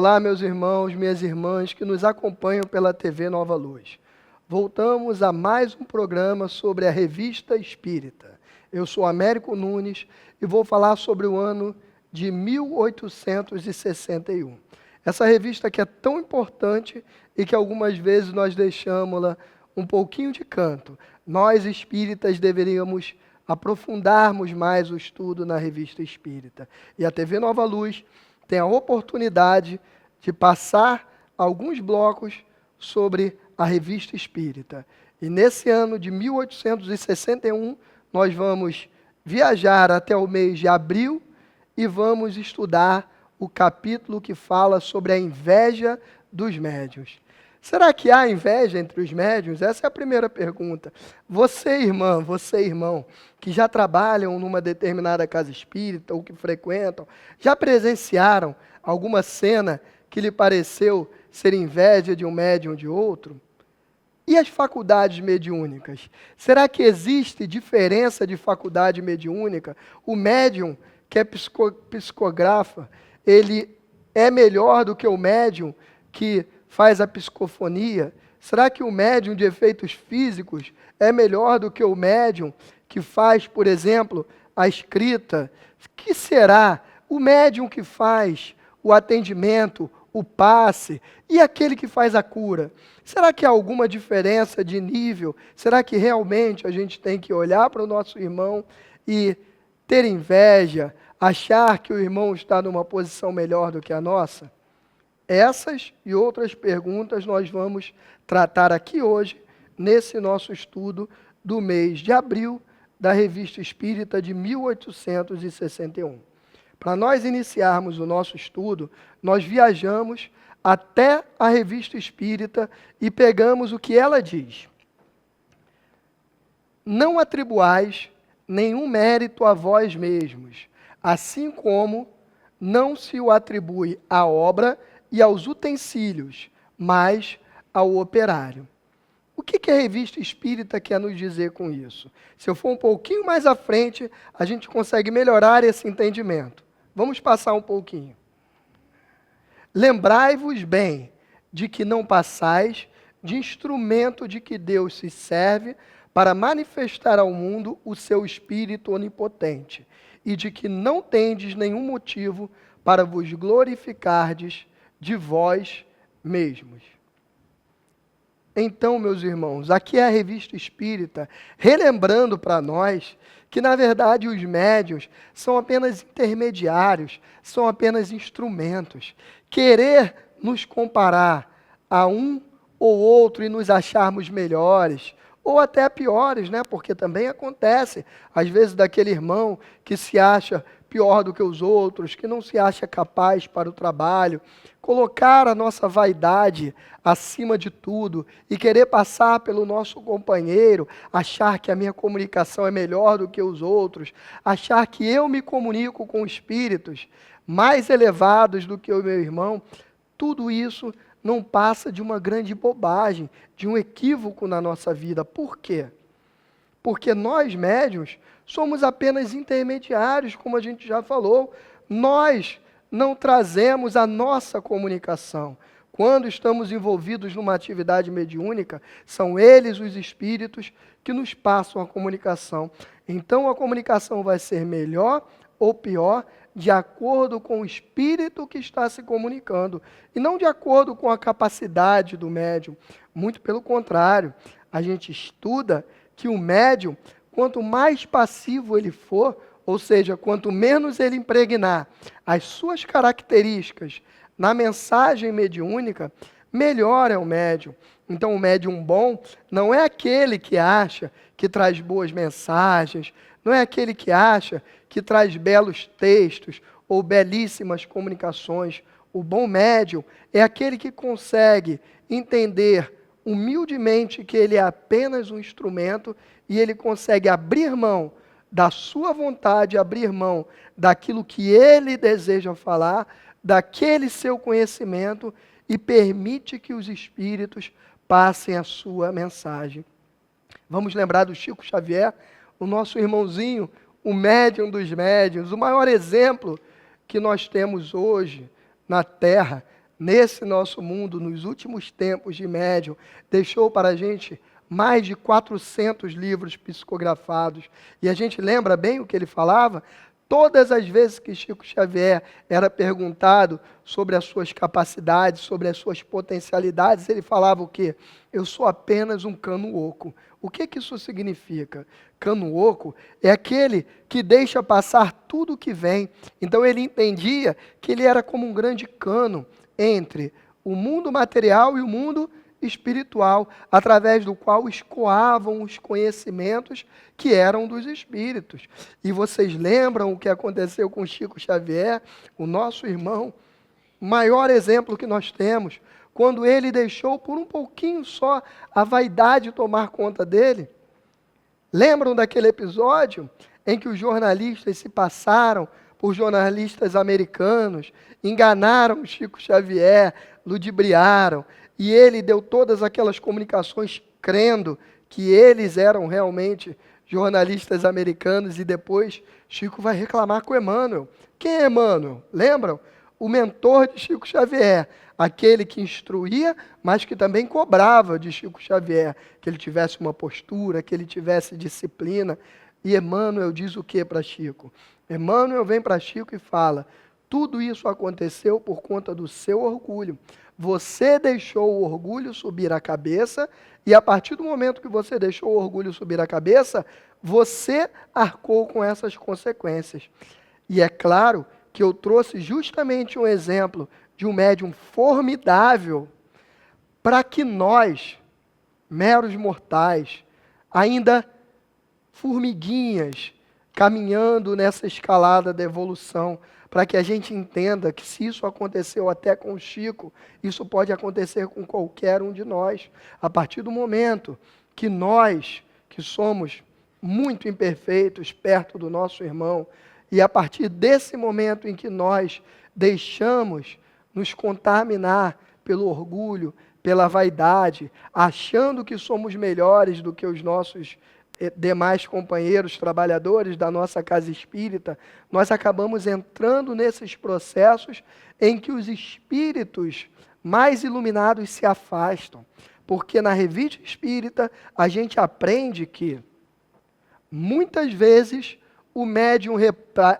Olá, meus irmãos, minhas irmãs que nos acompanham pela TV Nova Luz. Voltamos a mais um programa sobre a Revista Espírita. Eu sou Américo Nunes e vou falar sobre o ano de 1861. Essa revista que é tão importante e que algumas vezes nós deixamos-la um pouquinho de canto. Nós espíritas deveríamos aprofundarmos mais o estudo na Revista Espírita. E a TV Nova Luz tem a oportunidade de passar alguns blocos sobre a Revista Espírita. E nesse ano de 1861, nós vamos viajar até o mês de abril e vamos estudar o capítulo que fala sobre a inveja dos médiuns. Será que há inveja entre os médiuns? Essa é a primeira pergunta. Você, irmã, você, irmão, que já trabalham numa determinada casa espírita ou que frequentam, já presenciaram alguma cena que lhe pareceu ser inveja de um médium ou de outro? E as faculdades mediúnicas? Será que existe diferença de faculdade mediúnica? O médium que é psicografa, ele é melhor do que o médium que faz a psicofonia? Será que o médium de efeitos físicos é melhor do que o médium que faz, por exemplo, a escrita? Que será o médium que faz o atendimento, o passe e aquele que faz a cura? Será que há alguma diferença de nível? Será que realmente a gente tem que olhar para o nosso irmão e ter inveja, achar que o irmão está numa posição melhor do que a nossa? Essas e outras perguntas nós vamos tratar aqui hoje, nesse nosso estudo do mês de abril da Revista Espírita de 1861. Para nós iniciarmos o nosso estudo, nós viajamos até a Revista Espírita e pegamos o que ela diz. Não atribuais nenhum mérito a vós mesmos, assim como não se o atribui à obra e aos utensílios, mas ao operário. O que a Revista Espírita quer nos dizer com isso? Se eu for um pouquinho mais à frente, a gente consegue melhorar esse entendimento. Vamos passar um pouquinho. Lembrai-vos bem de que não passais de instrumento de que Deus se serve para manifestar ao mundo o seu Espírito onipotente, e de que não tendes nenhum motivo para vos glorificardes de vós mesmos. Então, meus irmãos, aqui é a Revista Espírita, relembrando para nós que, na verdade, os médiuns são apenas intermediários, são apenas instrumentos. Querer nos comparar a um ou outro e nos acharmos melhores, ou até piores, né? Porque também acontece, às vezes, daquele irmão que se acha pior do que os outros, que não se acha capaz para o trabalho, colocar a nossa vaidade acima de tudo e querer passar pelo nosso companheiro, achar que a minha comunicação é melhor do que os outros, achar que eu me comunico com espíritos mais elevados do que o meu irmão, tudo isso não passa de uma grande bobagem, de um equívoco na nossa vida. Por quê? Porque nós, médiuns, somos apenas intermediários, como a gente já falou. Nós não trazemos a nossa comunicação. Quando estamos envolvidos numa atividade mediúnica, são eles, os espíritos, que nos passam a comunicação. Então, a comunicação vai ser melhor ou pior de acordo com o espírito que está se comunicando, e não de acordo com a capacidade do médium. Muito pelo contrário, a gente estuda que o médium, quanto mais passivo ele for, ou seja, quanto menos ele impregnar as suas características na mensagem mediúnica, melhor é o médium. Então, o médium bom não é aquele que acha que traz boas mensagens, não é aquele que acha que traz belos textos ou belíssimas comunicações. O bom médium é aquele que consegue entender humildemente que ele é apenas um instrumento e ele consegue abrir mão da sua vontade, abrir mão daquilo que ele deseja falar, daquele seu conhecimento e permite que os espíritos passem a sua mensagem. Vamos lembrar do Chico Xavier, o nosso irmãozinho, o médium dos médiuns, o maior exemplo que nós temos hoje na Terra nesse nosso mundo, nos últimos tempos de médium, deixou para a gente mais de 400 livros psicografados. E a gente lembra bem o que ele falava? Todas as vezes que Chico Xavier era perguntado sobre as suas capacidades, sobre as suas potencialidades, ele falava o quê? Eu sou apenas um cano oco. O que que isso significa? Cano oco é aquele que deixa passar tudo o que vem. Então ele entendia que ele era como um grande cano entre o mundo material e o mundo espiritual, através do qual escoavam os conhecimentos que eram dos espíritos. E vocês lembram o que aconteceu com Chico Xavier, o nosso irmão, o maior exemplo que nós temos, quando ele deixou por um pouquinho só a vaidade tomar conta dele? Lembram daquele episódio em que os jornalistas se passaram por jornalistas americanos, enganaram Chico Xavier, ludibriaram, e ele deu todas aquelas comunicações crendo que eles eram realmente jornalistas americanos, e depois Chico vai reclamar com Emmanuel. Quem é Emmanuel? Lembram? O mentor de Chico Xavier, aquele que instruía, mas que também cobrava de Chico Xavier, que ele tivesse uma postura, que ele tivesse disciplina. E Emmanuel diz o que para Chico? Emmanuel vem para Chico e fala: tudo isso aconteceu por conta do seu orgulho. Você deixou o orgulho subir a cabeça, e a partir do momento que você deixou o orgulho subir a cabeça, você arcou com essas consequências. E é claro que eu trouxe justamente um exemplo de um médium formidável para que nós, meros mortais, ainda formiguinhas, caminhando nessa escalada da evolução, para que a gente entenda que se isso aconteceu até com o Chico, isso pode acontecer com qualquer um de nós. A partir do momento que nós, que somos muito imperfeitos perto do nosso irmão, e a partir desse momento em que nós deixamos nos contaminar pelo orgulho, pela vaidade, achando que somos melhores do que os nossos demais companheiros trabalhadores da nossa casa espírita, nós acabamos entrando nesses processos em que os espíritos mais iluminados se afastam. Porque na revista espírita a gente aprende que muitas vezes o médium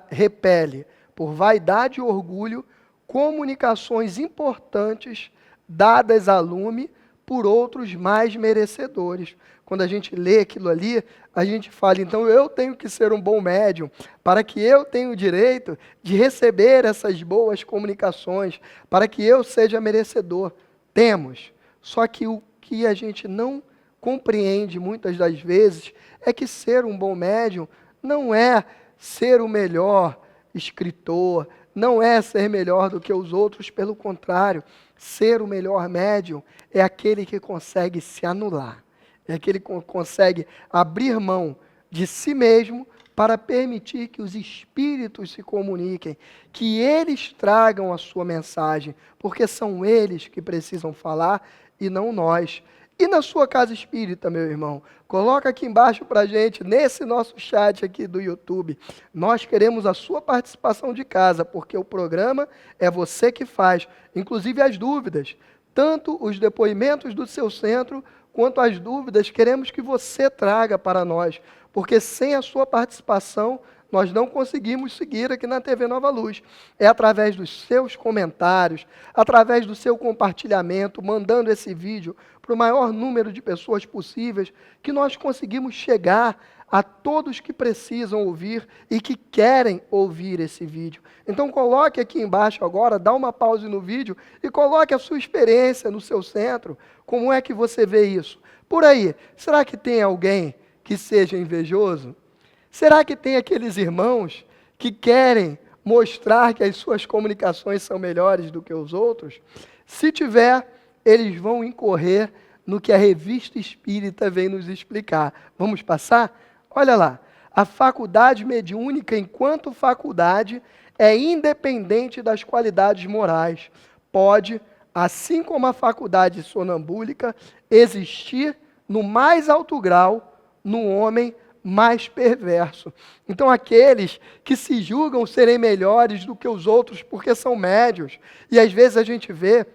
repele, por vaidade e orgulho, comunicações importantes dadas a lume por outros mais merecedores. Quando a gente lê aquilo ali, a gente fala, então eu tenho que ser um bom médium, para que eu tenha o direito de receber essas boas comunicações, para que eu seja merecedor. Temos. Só que o que a gente não compreende muitas das vezes é que ser um bom médium não é ser o melhor escritor, não é ser melhor do que os outros, pelo contrário, ser o melhor médium é aquele que consegue se anular, é aquele que consegue abrir mão de si mesmo para permitir que os espíritos se comuniquem, que eles tragam a sua mensagem, porque são eles que precisam falar e não nós. E na sua casa espírita, meu irmão, coloca aqui embaixo para a gente, nesse nosso chat aqui do YouTube. Nós queremos a sua participação de casa, porque o programa é você que faz, inclusive as dúvidas. Tanto os depoimentos do seu centro, quanto as dúvidas, queremos que você traga para nós, porque sem a sua participação, nós não conseguimos seguir aqui na TV Nova Luz. É através dos seus comentários, através do seu compartilhamento, mandando esse vídeo para o maior número de pessoas possíveis, que nós conseguimos chegar a todos que precisam ouvir e que querem ouvir esse vídeo. Então coloque aqui embaixo agora, dá uma pausa no vídeo e coloque a sua experiência no seu centro. Como é que você vê isso? Por aí, será que tem alguém que seja invejoso? Será que tem aqueles irmãos que querem mostrar que as suas comunicações são melhores do que os outros? Se tiver, eles vão incorrer no que a Revista Espírita vem nos explicar. Vamos passar? Olha lá. A faculdade mediúnica, enquanto faculdade, é independente das qualidades morais. Pode, assim como a faculdade sonambúlica, existir no mais alto grau no homem, mais perverso. Então, aqueles que se julgam serem melhores do que os outros porque são médios, e às vezes a gente vê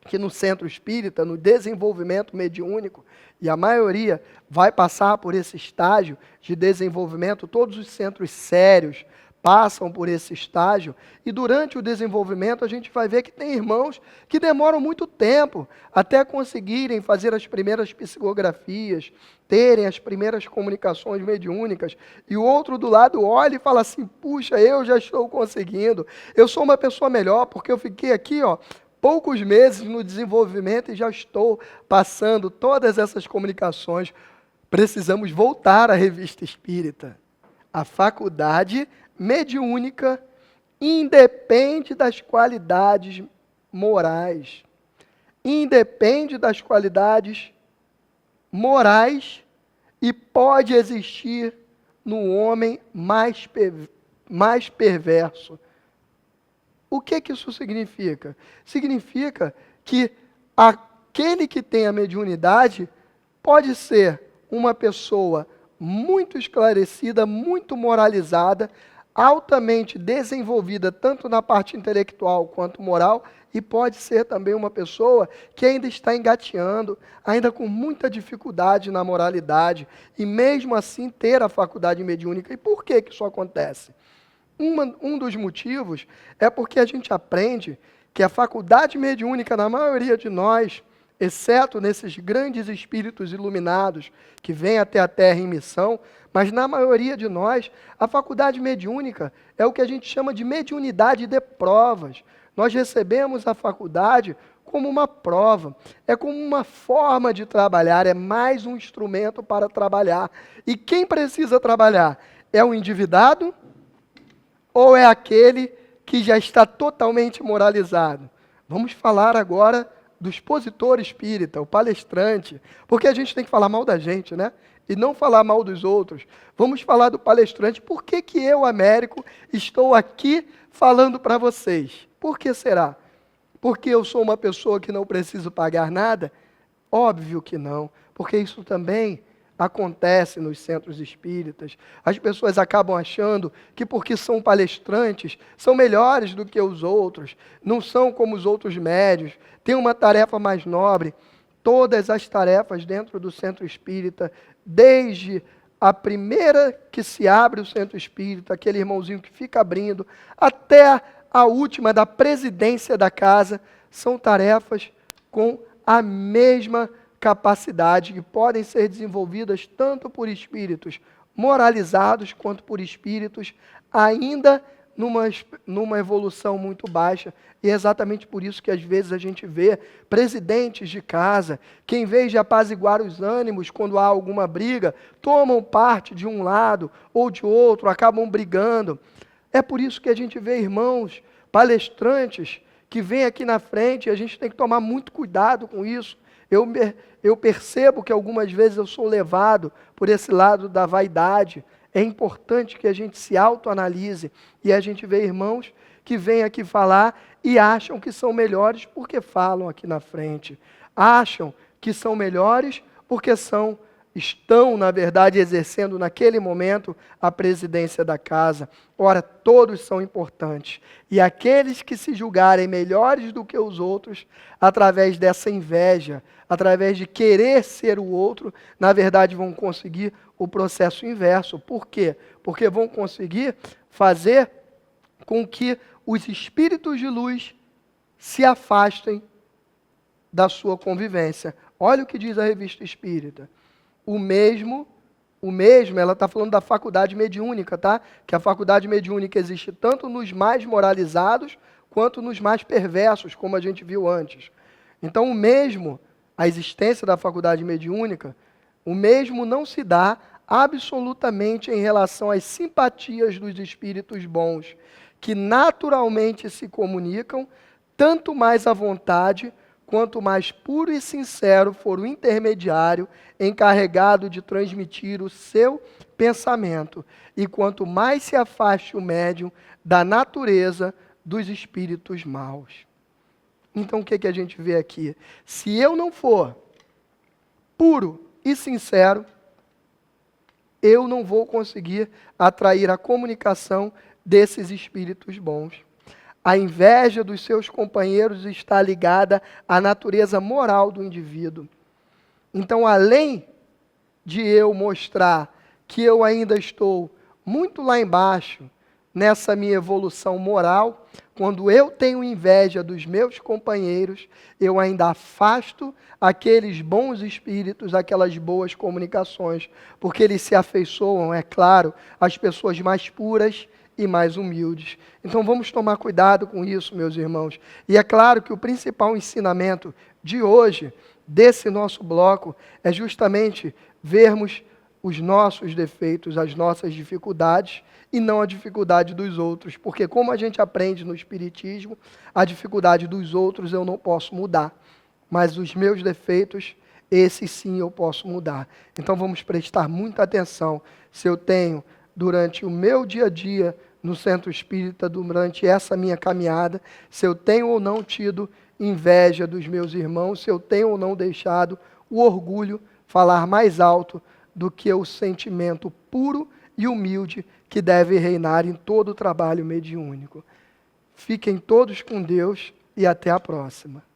que no centro espírita, no desenvolvimento mediúnico, e a maioria vai passar por esse estágio de desenvolvimento, todos os centros sérios passam por esse estágio, e durante o desenvolvimento a gente vai ver que tem irmãos que demoram muito tempo até conseguirem fazer as primeiras psicografias, terem as primeiras comunicações mediúnicas, e o outro do lado olha e fala assim, puxa, eu já estou conseguindo, eu sou uma pessoa melhor, porque eu fiquei aqui, poucos meses no desenvolvimento e já estou passando todas essas comunicações. Precisamos voltar à revista espírita. A faculdade mediúnica independe das qualidades morais. Independe das qualidades morais e pode existir no homem mais perverso. O que isso significa? Significa que aquele que tem a mediunidade pode ser uma pessoa muito esclarecida, muito moralizada, altamente desenvolvida, tanto na parte intelectual quanto moral, e pode ser também uma pessoa que ainda está engateando, ainda com muita dificuldade na moralidade, e mesmo assim ter a faculdade mediúnica. E por que isso acontece? Um dos motivos é porque a gente aprende que a faculdade mediúnica, na maioria de nós, exceto nesses grandes espíritos iluminados que vêm até a Terra em missão, mas na maioria de nós, a faculdade mediúnica é o que a gente chama de mediunidade de provas. Nós recebemos a faculdade como uma prova, é como uma forma de trabalhar, é mais um instrumento para trabalhar. E quem precisa trabalhar? É o endividado ou é aquele que já está totalmente moralizado? Vamos falar agora do expositor espírita, o palestrante, porque a gente tem que falar mal da gente, né? E não falar mal dos outros. Vamos falar do palestrante. Por que eu, Américo, estou aqui falando para vocês? Por que será? Porque eu sou uma pessoa que não preciso pagar nada? Óbvio que não, porque isso também acontece nos centros espíritas. As pessoas acabam achando que porque são palestrantes, são melhores do que os outros, não são como os outros médios, têm uma tarefa mais nobre. Todas as tarefas dentro do centro espírita, desde a primeira que se abre o centro espírita, aquele irmãozinho que fica abrindo, até a última da presidência da casa, são tarefas com a mesma capacidade, que podem ser desenvolvidas tanto por espíritos moralizados, quanto por espíritos ainda numa evolução muito baixa. E é exatamente por isso que às vezes a gente vê presidentes de casa, que em vez de apaziguar os ânimos quando há alguma briga, tomam parte de um lado ou de outro, acabam brigando. É por isso que a gente vê irmãos palestrantes que vêm aqui na frente, e a gente tem que tomar muito cuidado com isso. Eu percebo que algumas vezes eu sou levado por esse lado da vaidade. É importante que a gente se autoanalise, e a gente vê irmãos que vêm aqui falar e acham que são melhores porque falam aqui na frente. Acham que são melhores porque estão, na verdade, exercendo naquele momento a presidência da casa. Ora, todos são importantes. E aqueles que se julgarem melhores do que os outros, através dessa inveja, através de querer ser o outro, na verdade vão conseguir o processo inverso. Por quê? Porque vão conseguir fazer com que os espíritos de luz se afastem da sua convivência. Olha o que diz a Revista Espírita. O mesmo, ela está falando da faculdade mediúnica, tá? Que a faculdade mediúnica existe tanto nos mais moralizados, quanto nos mais perversos, como a gente viu antes. Então, a existência da faculdade mediúnica, o mesmo não se dá absolutamente em relação às simpatias dos espíritos bons, que naturalmente se comunicam, tanto mais à vontade, quanto mais puro e sincero for o intermediário encarregado de transmitir o seu pensamento, e quanto mais se afaste o médium da natureza dos espíritos maus. Então, o que a gente vê aqui? Se eu não for puro e sincero, eu não vou conseguir atrair a comunicação desses espíritos bons. A inveja dos seus companheiros está ligada à natureza moral do indivíduo. Então, além de eu mostrar que eu ainda estou muito lá embaixo, nessa minha evolução moral, quando eu tenho inveja dos meus companheiros, eu ainda afasto aqueles bons espíritos, aquelas boas comunicações, porque eles se afeiçoam, é claro, às pessoas mais puras e mais humildes. Então vamos tomar cuidado com isso, meus irmãos. E é claro que o principal ensinamento de hoje, desse nosso bloco, é justamente vermos os nossos defeitos, as nossas dificuldades, e não a dificuldade dos outros. Porque como a gente aprende no Espiritismo, a dificuldade dos outros eu não posso mudar. Mas os meus defeitos, esses sim eu posso mudar. Então vamos prestar muita atenção se eu tenho, durante o meu dia a dia, no centro espírita, durante essa minha caminhada, se eu tenho ou não tido inveja dos meus irmãos, se eu tenho ou não deixado o orgulho falar mais alto do que o sentimento puro e humilde que deve reinar em todo o trabalho mediúnico. Fiquem todos com Deus e até a próxima.